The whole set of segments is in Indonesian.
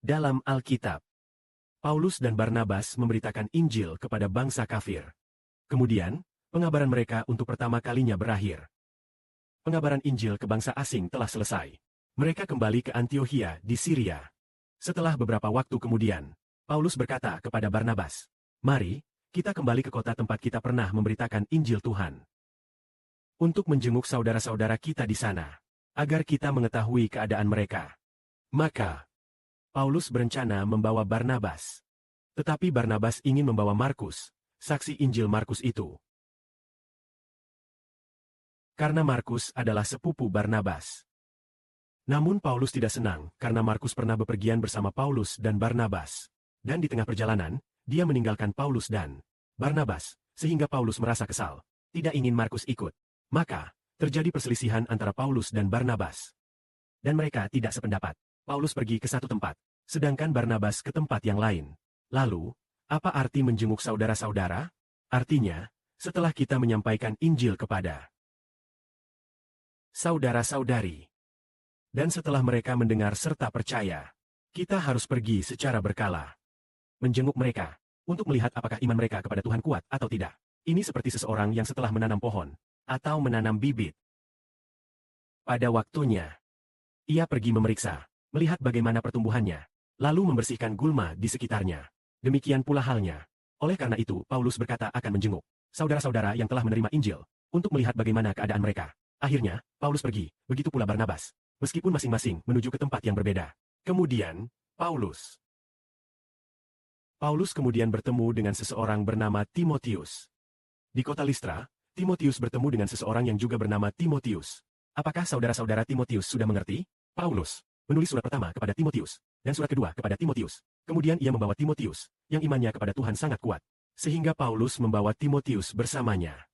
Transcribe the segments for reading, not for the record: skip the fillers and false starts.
Dalam Alkitab, Paulus dan Barnabas memberitakan Injil kepada bangsa kafir. Kemudian, pengabaran mereka untuk pertama kalinya berakhir. Pengabaran Injil ke bangsa asing telah selesai. Mereka kembali ke Antiokhia di Syria. Setelah beberapa waktu kemudian, Paulus berkata kepada Barnabas, "Mari, kita kembali ke kota tempat kita pernah memberitakan Injil Tuhan. Untuk menjenguk saudara-saudara kita di sana, agar kita mengetahui keadaan mereka." Maka, Paulus berencana membawa Barnabas. Tetapi Barnabas ingin membawa Markus, saksi Injil Markus itu. Karena Markus adalah sepupu Barnabas. Namun Paulus tidak senang karena Markus pernah bepergian bersama Paulus dan Barnabas. Dan di tengah perjalanan, dia meninggalkan Paulus dan Barnabas, sehingga Paulus merasa kesal. Tidak ingin Markus ikut. Maka, terjadi perselisihan antara Paulus dan Barnabas. Dan mereka tidak sependapat. Paulus pergi ke satu tempat, sedangkan Barnabas ke tempat yang lain. Lalu, apa arti menjenguk saudara-saudara? Artinya, setelah kita menyampaikan Injil kepada saudara-saudari, dan setelah mereka mendengar serta percaya, kita harus pergi secara berkala. Menjenguk mereka, untuk melihat apakah iman mereka kepada Tuhan kuat atau tidak. Ini seperti seseorang yang setelah menanam pohon, atau menanam bibit. Pada waktunya, ia pergi memeriksa, melihat bagaimana pertumbuhannya, lalu membersihkan gulma di sekitarnya. Demikian pula halnya. Oleh karena itu, Paulus berkata akan menjenguk saudara-saudara yang telah menerima Injil, untuk melihat bagaimana keadaan mereka. Akhirnya, Paulus pergi, begitu pula Barnabas. Meskipun masing-masing menuju ke tempat yang berbeda. Kemudian, Paulus kemudian bertemu dengan seseorang bernama Timotius. Di kota Listra, Timotius bertemu dengan seseorang yang juga bernama Timotius. Apakah saudara-saudara Timotius sudah mengerti? Paulus menulis surat pertama kepada Timotius, dan surat kedua kepada Timotius. Kemudian ia membawa Timotius, yang imannya kepada Tuhan sangat kuat. Sehingga Paulus membawa Timotius bersamanya.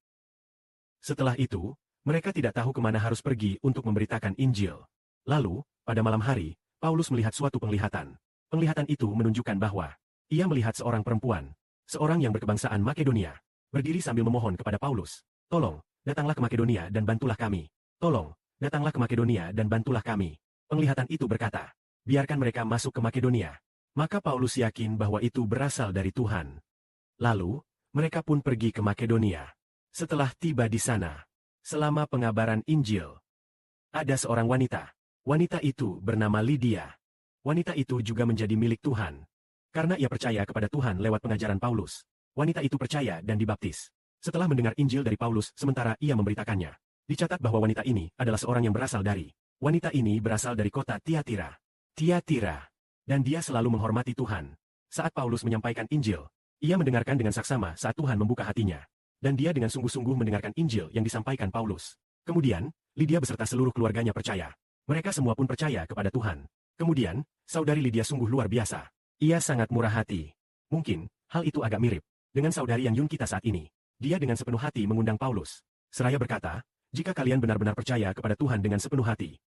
Setelah itu, mereka tidak tahu kemana harus pergi untuk memberitakan Injil. Lalu, pada malam hari, Paulus melihat suatu penglihatan. Penglihatan itu menunjukkan bahwa ia melihat seorang perempuan, seorang yang berkebangsaan Makedonia, berdiri sambil memohon kepada Paulus, "Tolong, datanglah ke Makedonia dan bantulah kami. Tolong, datanglah ke Makedonia dan bantulah kami." Penglihatan itu berkata, "Biarkan mereka masuk ke Makedonia." Maka Paulus yakin bahwa itu berasal dari Tuhan. Lalu, mereka pun pergi ke Makedonia. Setelah tiba di sana, selama pengabaran Injil, ada seorang wanita. Wanita itu bernama Lydia. Wanita itu juga menjadi milik Tuhan. Karena ia percaya kepada Tuhan lewat pengajaran Paulus. Wanita itu percaya dan dibaptis. Setelah mendengar Injil dari Paulus sementara ia memberitakannya, dicatat bahwa wanita ini adalah seorang yang berasal dari. Wanita ini berasal dari kota Tiatira. Dan dia selalu menghormati Tuhan. Saat Paulus menyampaikan Injil, ia mendengarkan dengan saksama saat Tuhan membuka hatinya. Dan dia dengan sungguh-sungguh mendengarkan Injil yang disampaikan Paulus. Kemudian, Lydia beserta seluruh keluarganya percaya. Mereka semua pun percaya kepada Tuhan. Kemudian, saudari Lydia sungguh luar biasa. Ia sangat murah hati. Mungkin, hal itu agak mirip dengan saudari yang Yun kita saat ini. Dia dengan sepenuh hati mengundang Paulus. Seraya berkata, "Jika kalian benar-benar percaya kepada Tuhan dengan sepenuh hati,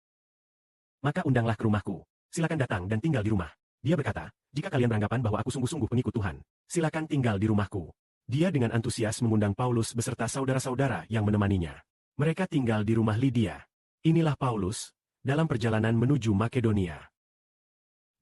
maka undanglah ke rumahku. Silakan datang dan tinggal di rumah." Dia berkata, "Jika kalian beranggapan bahwa aku sungguh-sungguh pengikut Tuhan, silakan tinggal di rumahku." Dia dengan antusias mengundang Paulus beserta saudara-saudara yang menemaninya. Mereka tinggal di rumah Lydia. Inilah Paulus, dalam perjalanan menuju Makedonia.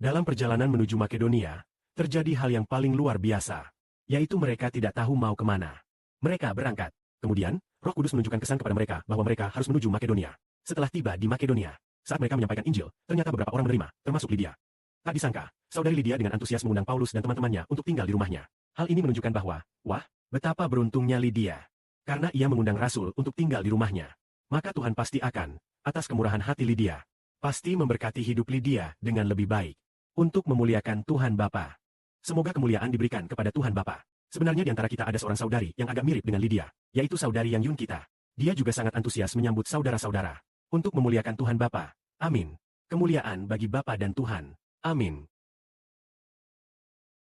Dalam perjalanan menuju Makedonia, terjadi hal yang paling luar biasa, yaitu mereka tidak tahu mau kemana. Mereka berangkat. Kemudian, Roh Kudus menunjukkan kesan kepada mereka bahwa mereka harus menuju Makedonia. Setelah tiba di Makedonia, saat mereka menyampaikan Injil, ternyata beberapa orang menerima, termasuk Lydia. Tak disangka, saudari Lydia dengan antusias mengundang Paulus dan teman-temannya untuk tinggal di rumahnya. Hal ini menunjukkan bahwa, wah, betapa beruntungnya Lydia. Karena ia mengundang Rasul untuk tinggal di rumahnya. Maka Tuhan pasti akan, atas kemurahan hati Lydia, pasti memberkati hidup Lydia dengan lebih baik. Untuk memuliakan Tuhan Bapa. Semoga kemuliaan diberikan kepada Tuhan Bapa. Sebenarnya di antara kita ada seorang saudari yang agak mirip dengan Lydia, yaitu saudari yang Yun kita. Dia juga sangat antusias menyambut saudara-saudara. Untuk memuliakan Tuhan Bapa. Amin. Kemuliaan bagi Bapa dan Tuhan. Amin.